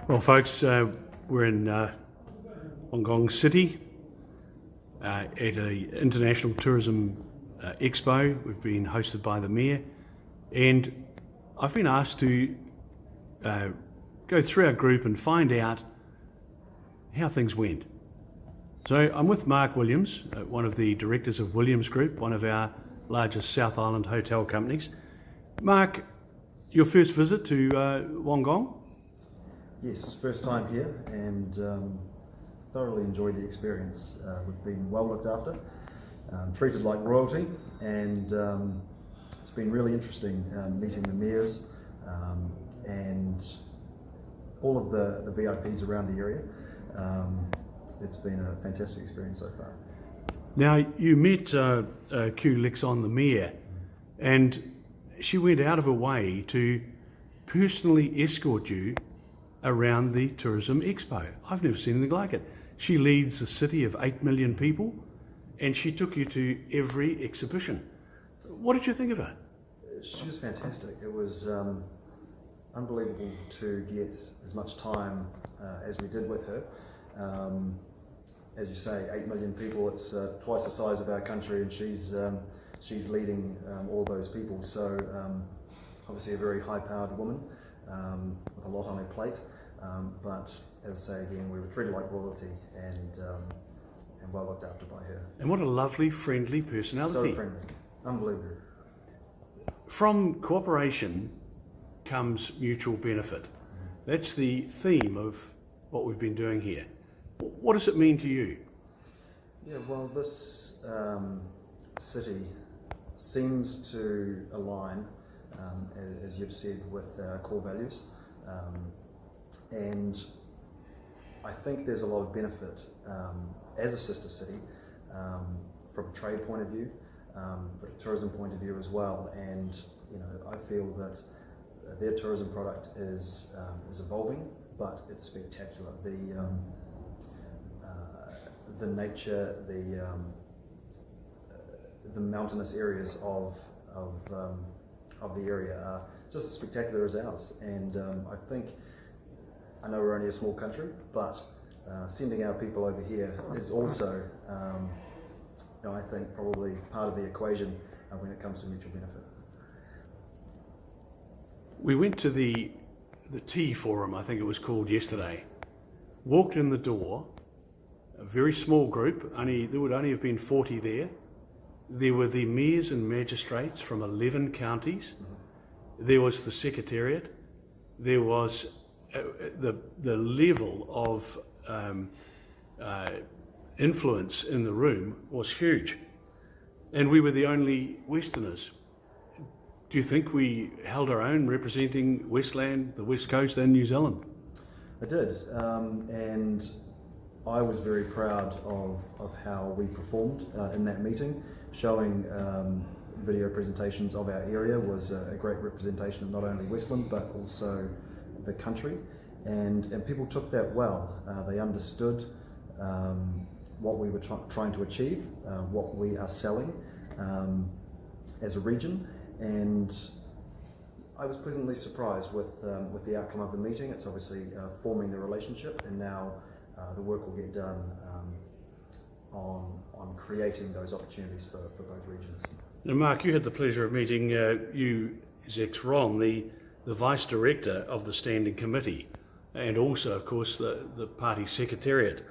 Well, folks, we're in Huanggang City at an International Tourism Expo. We've been hosted by the Mayor, and I've been asked to go through our group and find out how things went. So I'm with Mark Williams, one of the directors of Williams Group, one of our largest South Island hotel companies. Mark, your first visit to Huanggang? Yes, first time here, and thoroughly enjoyed the experience. We've been well looked after, treated like royalty, and it's been really interesting meeting the mayors and all of the VIPs around the area. It's been a fantastic experience so far. Now, you met Q Lexon, the Mayor, and she went out of her way to personally escort you around the Tourism Expo. I've never seen anything like it. She leads a city of 8 million people, and she took you to every exhibition. What did you think of her? She was fantastic. It was unbelievable to get as much time as we did with her. As you say, 8 million people, it's twice the size of our country, and she's leading all those people. So obviously a very high-powered woman with a lot on her plate. But as I say again, we were treated like royalty and well looked after by her. And what a lovely, friendly personality. So friendly, unbelievable. From cooperation comes mutual benefit. That's the theme of what we've been doing here. What does it mean to you? Yeah, well, this city seems to align, as you've said, with our core values. And I think there's a lot of benefit as a sister city from a trade point of view, but a tourism point of view as well. And I feel that their tourism product is evolving, but it's spectacular. The nature, the mountainous areas of the area are just as spectacular as ours. And I know we're only a small country, but sending our people over here is also, I think, probably part of the equation when it comes to mutual benefit. We went to the tea forum, I think it was called, yesterday. Walked in the door, a very small group, there would only have been 40 there. There were the mayors and magistrates from 11 counties. There was the secretariat. There was the level of influence in the room was huge. And we were the only Westerners. Do you think we held our own representing Westland, the West Coast and New Zealand? I did, and I was very proud of how we performed in that meeting. Showing video presentations of our area was a great representation of not only Westland but also the country, and people took that well. They understood what we were trying to achieve, what we are selling as a region, and I was pleasantly surprised with the outcome of the meeting. It's obviously forming the relationship, and now the work will get done on creating those opportunities for both regions. Now, Mark, you had the pleasure of meeting Zex Ron, the Vice Director of the Standing Committee, and also, of course, the party secretariat,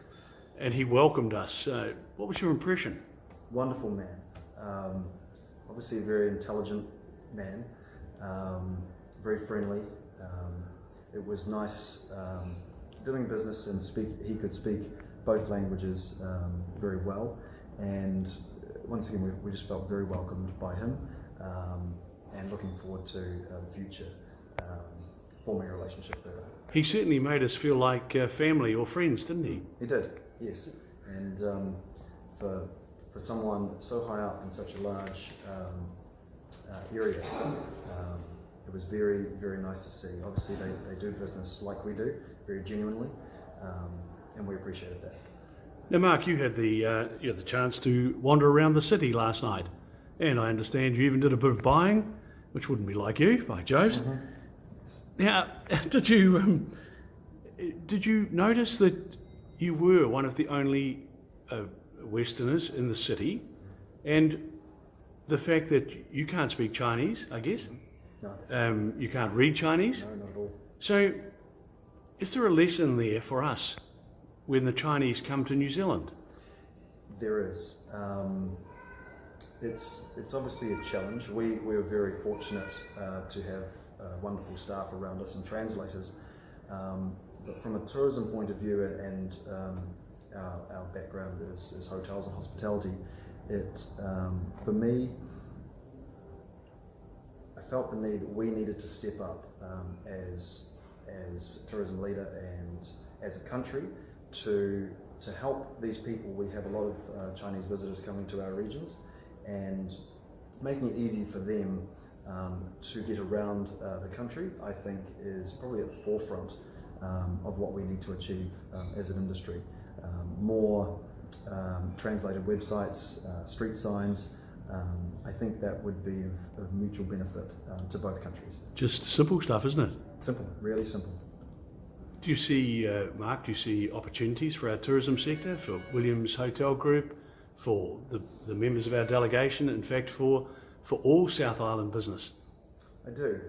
and he welcomed us. What was your impression? Wonderful man. Obviously a very intelligent man, very friendly. It was nice doing business and he could speak both languages very well, and once again we just felt very welcomed by him, and looking forward to the future, forming a relationship further. He certainly made us feel like family or friends, didn't he? He did, yes. And for someone so high up in such a large area, it was very, very nice to see. Obviously they do business like we do, very genuinely, and we appreciated that. Now, Mark, you had the chance to wander around the city last night, and I understand you even did a bit of buying, which wouldn't be like you, by Jove. Mm-hmm. Now, did you Did you notice that you were one of the only Westerners in the city, and the fact that you can't speak Chinese, I guess? No, You can't read Chinese? no, not at all. So, is there a lesson there for us when the Chinese come to New Zealand? There is. It's obviously a challenge. We are very fortunate to have wonderful staff around us and translators. But from a tourism point of view, and our background is hotels and hospitality, for me, I felt the need that we needed to step up as a tourism leader and as a country to help these people. We have a lot of Chinese visitors coming to our regions, and making it easy for them to get around the country, I think, is probably at the forefront of what we need to achieve as an industry. More translated websites, street signs. I think that would be of mutual benefit to both countries. Just simple stuff, isn't it? Simple, really simple. Do you see, Mark, do you see opportunities for our tourism sector, for Williams Hotel Group, for the members of our delegation, in fact for all South Island business? I do.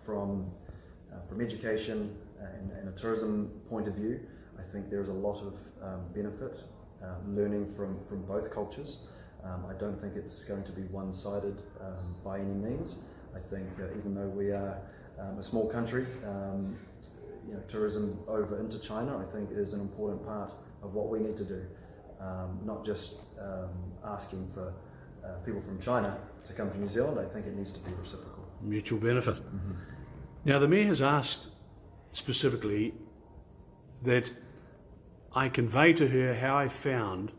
From education and a tourism point of view, I think there's a lot of benefit learning from both cultures. I don't think it's going to be one-sided by any means. I think even though we are a small country, tourism over into China, I think, is an important part of what we need to do. Not just asking for people from China to come to New Zealand. I think it needs to be reciprocal. Mutual benefit. Now, the Mayor has asked specifically that I convey to her how I found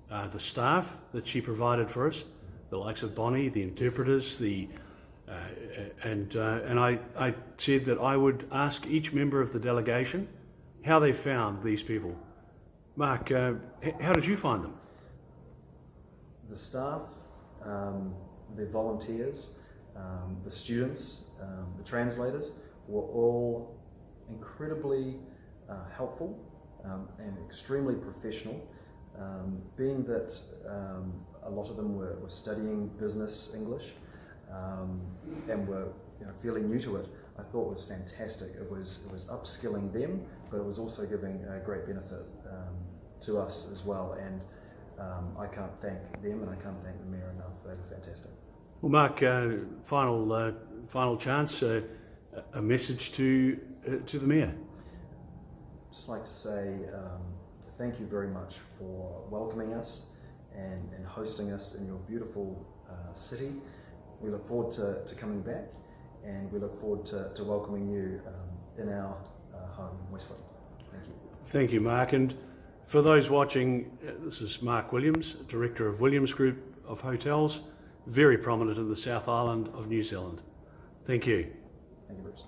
the staff that she provided for us, the likes of Bonnie, the interpreters, and I said that I would ask each member of the delegation how they found these people. Mark, how did you find them? The staff, the volunteers, the students, the translators were all incredibly helpful and extremely professional. Being that a lot of them were studying business English and were fairly new to it, I thought it was fantastic. It was upskilling them, but it was also giving a great benefit to us as well. And I can't thank them, and I can't thank the Mayor enough. They were fantastic. Well, Mark, final chance, a message to the Mayor. Just like to say thank you very much for welcoming us and hosting us in your beautiful city. We look forward to coming back, and we look forward to welcoming you in our home, Westland. Thank you. Thank you, Mark. And for those watching, this is Mark Williams, Director of Williams Group of Hotels, very prominent in the South Island of New Zealand. Thank you. Thank you, Bruce.